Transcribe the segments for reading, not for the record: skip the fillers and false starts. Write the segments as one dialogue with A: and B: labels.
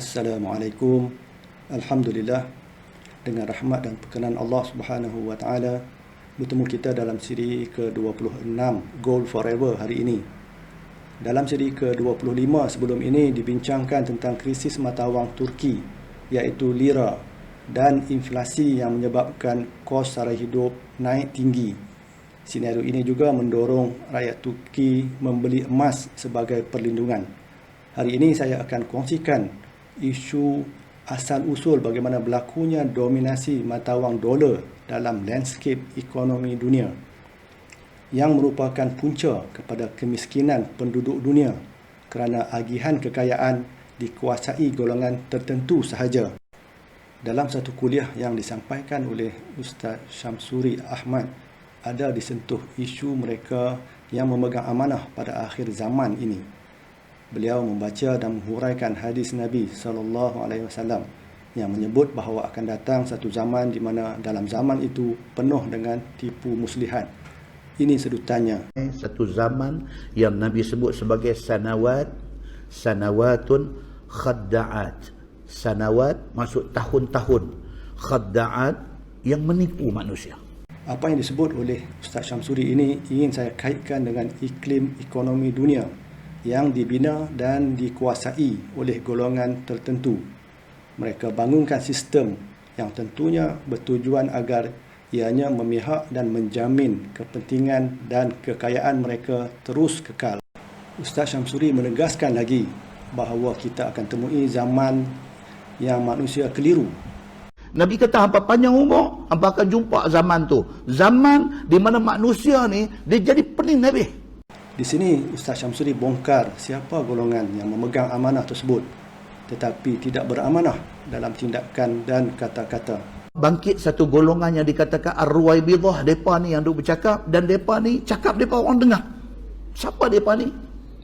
A: Assalamualaikum. Alhamdulillah, dengan rahmat dan perkenan Allah Subhanahu wa taala, bertemu kita dalam siri ke-26 Gold Forever hari ini. Dalam siri ke-25 sebelum ini dibincangkan tentang krisis mata wang Turki, iaitu lira, dan inflasi yang menyebabkan kos sara hidup naik tinggi. Senario ini juga mendorong rakyat Turki membeli emas sebagai perlindungan. Hari ini saya akan kongsikan isu asal-usul bagaimana berlakunya dominasi mata wang dolar dalam landscape ekonomi dunia yang merupakan punca kepada kemiskinan penduduk dunia kerana agihan kekayaan dikuasai golongan tertentu sahaja. Dalam satu kuliah yang disampaikan oleh Ustaz Syamsuri Ahmad, ada disentuh isu mereka yang memegang amanah pada akhir zaman ini. Beliau membaca dan menghuraikan hadis Nabi SAW yang menyebut bahawa akan datang satu zaman di mana dalam zaman itu penuh dengan tipu muslihat. Ini sedutannya.
B: Satu zaman yang Nabi sebut sebagai sanawatun khadda'at. Sanawat maksud tahun-tahun, khadda'at yang menipu manusia.
A: Apa yang disebut oleh Ustaz Syamsuri ini ingin saya kaitkan dengan iklim ekonomi dunia yang dibina dan dikuasai oleh golongan tertentu. Mereka bangunkan sistem yang tentunya bertujuan agar ianya memihak dan menjamin kepentingan dan kekayaan mereka terus kekal. Ustaz Syamsuri menegaskan lagi bahawa kita akan temui zaman yang manusia keliru.
B: Nabi kata hampa panjang umur, hampa akan jumpa zaman tu. Zaman di mana manusia ni dia jadi pening Nabi.
A: Di sini Ustaz Syamsuri bongkar siapa golongan yang memegang amanah tersebut tetapi tidak beramanah dalam tindakan dan kata-kata.
B: Bangkit satu golongan yang dikatakan Ar-Ruwaibidah, depa ni yang duk bercakap dan depa ni cakap depa orang dengar. Siapa depa ni?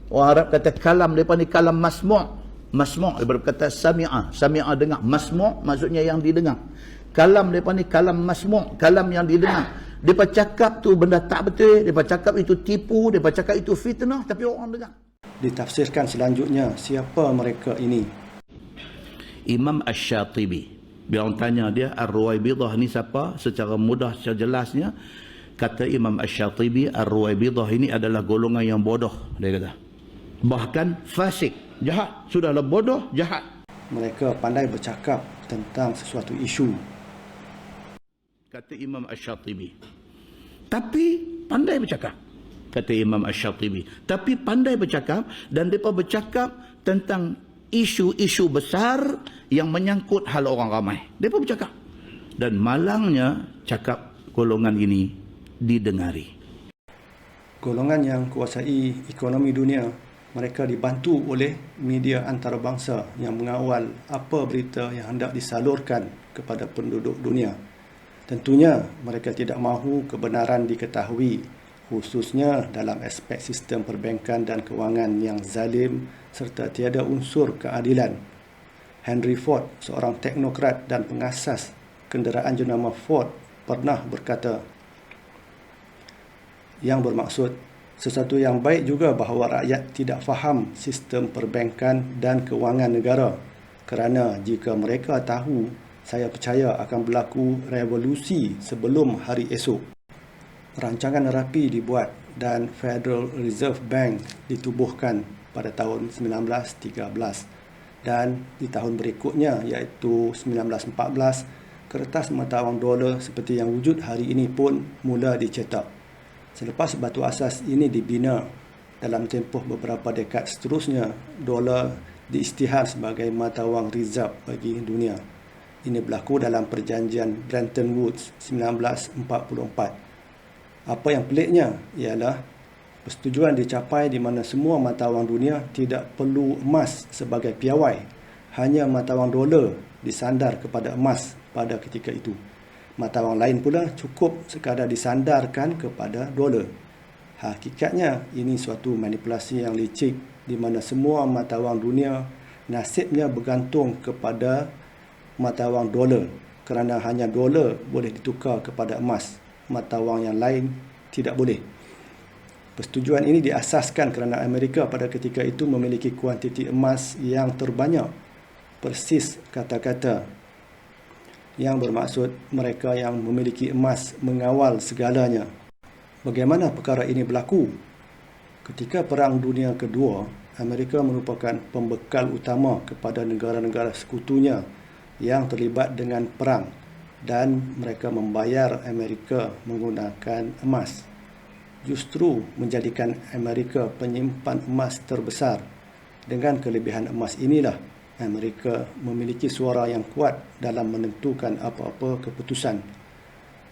B: Orang Arab kata kalam depa ni kalam masmu'. Masmu' daripada kata sami'a. Sami'a dengar. Masmu' maksudnya yang didengar. Kalam depa ni kalam masmu', kalam yang didengar. Depa cakap tu benda tak betul, depa cakap itu tipu, depa cakap itu fitnah, tapi orang dengar.
A: Ditafsirkan selanjutnya siapa mereka ini.
B: Imam Asy-Syatibi. Bila orang tanya dia Ar-Ruwaibidah ni siapa, secara mudah, secara jelasnya kata Imam Asy-Syatibi, Ar-Ruwaibidah ini adalah golongan yang bodoh, dia kata. Bahkan fasik, jahat. Sudahlah bodoh, jahat.
A: Mereka pandai bercakap tentang sesuatu isu.
B: Kata Imam Asy-Syatibi. Tapi pandai bercakap. Kata Imam Asy-Syatibi. Tapi pandai bercakap dan mereka bercakap tentang isu-isu besar yang menyangkut hal orang ramai. Mereka bercakap. Dan malangnya cakap golongan ini didengari.
A: Golongan yang kuasai ekonomi dunia, mereka dibantu oleh media antarabangsa yang mengawal apa berita yang hendak disalurkan kepada penduduk dunia. Tentunya mereka tidak mahu kebenaran diketahui, khususnya dalam aspek sistem perbankan dan kewangan yang zalim serta tiada unsur keadilan. Henry Ford, seorang teknokrat dan pengasas kenderaan jenama Ford, pernah berkata, yang bermaksud sesuatu yang baik juga bahawa rakyat tidak faham sistem perbankan dan kewangan negara, kerana jika mereka tahu, saya percaya akan berlaku revolusi sebelum hari esok. Rancangan rapi dibuat dan Federal Reserve Bank ditubuhkan pada tahun 1913 dan di tahun berikutnya iaitu 1914, kertas mata wang dolar seperti yang wujud hari ini pun mula dicetak. Selepas batu asas ini dibina, dalam tempoh beberapa dekad seterusnya, dolar diisytihar sebagai mata wang rizab bagi dunia. Ini berlaku dalam perjanjian Bretton Woods 1944. Apa yang peliknya ialah persetujuan dicapai di mana semua mata wang dunia tidak perlu emas sebagai piawai. Hanya mata wang dolar disandar kepada emas pada ketika itu. Mata wang lain pula cukup sekadar disandarkan kepada dolar. Hakikatnya ini suatu manipulasi yang licik di mana semua mata wang dunia nasibnya bergantung kepada mata wang dolar kerana hanya dolar boleh ditukar kepada emas, mata wang yang lain tidak boleh. Persetujuan ini diasaskan kerana Amerika pada ketika itu memiliki kuantiti emas yang terbanyak. persis kata-kata yang bermaksud mereka yang memiliki emas mengawal segalanya. Bagaimana perkara ini berlaku? Ketika Perang Dunia Kedua, Amerika merupakan pembekal utama kepada negara-negara sekutunya yang terlibat dengan perang, dan mereka membayar Amerika menggunakan emas. Justru menjadikan Amerika penyimpan emas terbesar. Dengan kelebihan emas inilah Amerika memiliki suara yang kuat dalam menentukan apa-apa keputusan.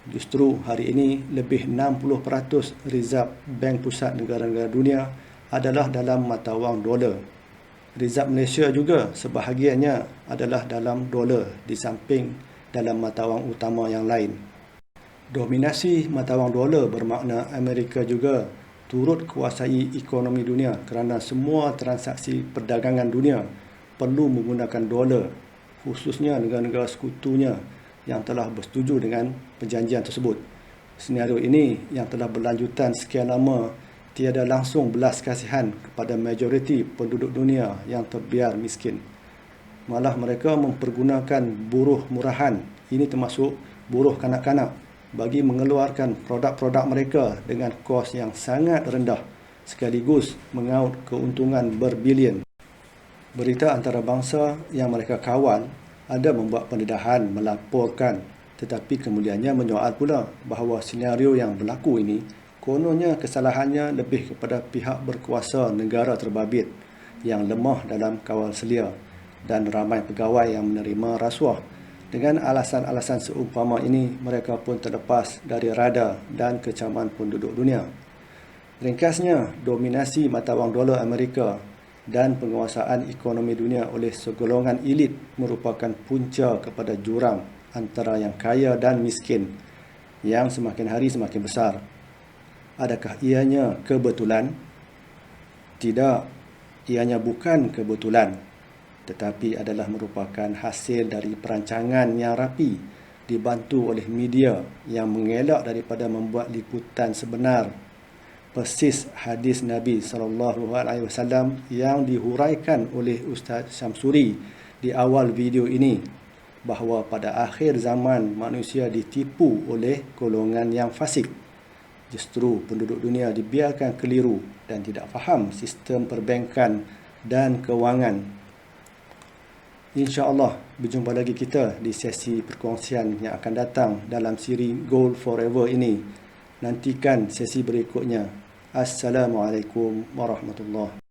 A: Justru hari ini lebih 60% Rizab Bank Pusat negara-negara dunia adalah dalam mata wang dolar. Rizab Malaysia juga sebahagiannya adalah dalam dolar di samping dalam mata wang utama yang lain. Dominasi mata wang dolar bermakna Amerika juga turut kuasai ekonomi dunia kerana semua transaksi perdagangan dunia perlu menggunakan dolar, khususnya negara-negara sekutunya yang telah bersetuju dengan perjanjian tersebut. Senario ini yang telah berlanjutan sekian lama tiada langsung belas kasihan kepada majoriti penduduk dunia yang terbiar miskin. Malah mereka mempergunakan buruh murahan, ini termasuk buruh kanak-kanak, bagi mengeluarkan produk-produk mereka dengan kos yang sangat rendah, sekaligus mengaut keuntungan berbilion. Berita antarabangsa yang mereka kawal ada membuat pendedahan melaporkan, tetapi kemudiannya menyoal pula bahawa senario yang berlaku ini kononnya kesalahannya lebih kepada pihak berkuasa negara terbabit yang lemah dalam kawal selia dan ramai pegawai yang menerima rasuah. Dengan alasan-alasan seumpama ini, mereka pun terlepas dari radar dan kecaman penduduk dunia. Ringkasnya, dominasi mata wang dolar Amerika dan penguasaan ekonomi dunia oleh segolongan elit merupakan punca kepada jurang antara yang kaya dan miskin yang semakin hari semakin besar. Adakah ianya kebetulan? Tidak, ianya bukan kebetulan, tetapi adalah merupakan hasil dari perancangan yang rapi dibantu oleh media yang mengelak daripada membuat liputan sebenar. Persis hadis Nabi SAW yang dihuraikan oleh Ustaz Syamsuri di awal video ini, bahawa pada akhir zaman manusia ditipu oleh golongan yang fasik. Justru penduduk dunia dibiarkan keliru dan tidak faham sistem perbankan dan kewangan. InsyaAllah berjumpa lagi kita di sesi perkongsian yang akan datang dalam siri Gold Forever ini. Nantikan sesi berikutnya. Assalamualaikum warahmatullahi wabarakatuh.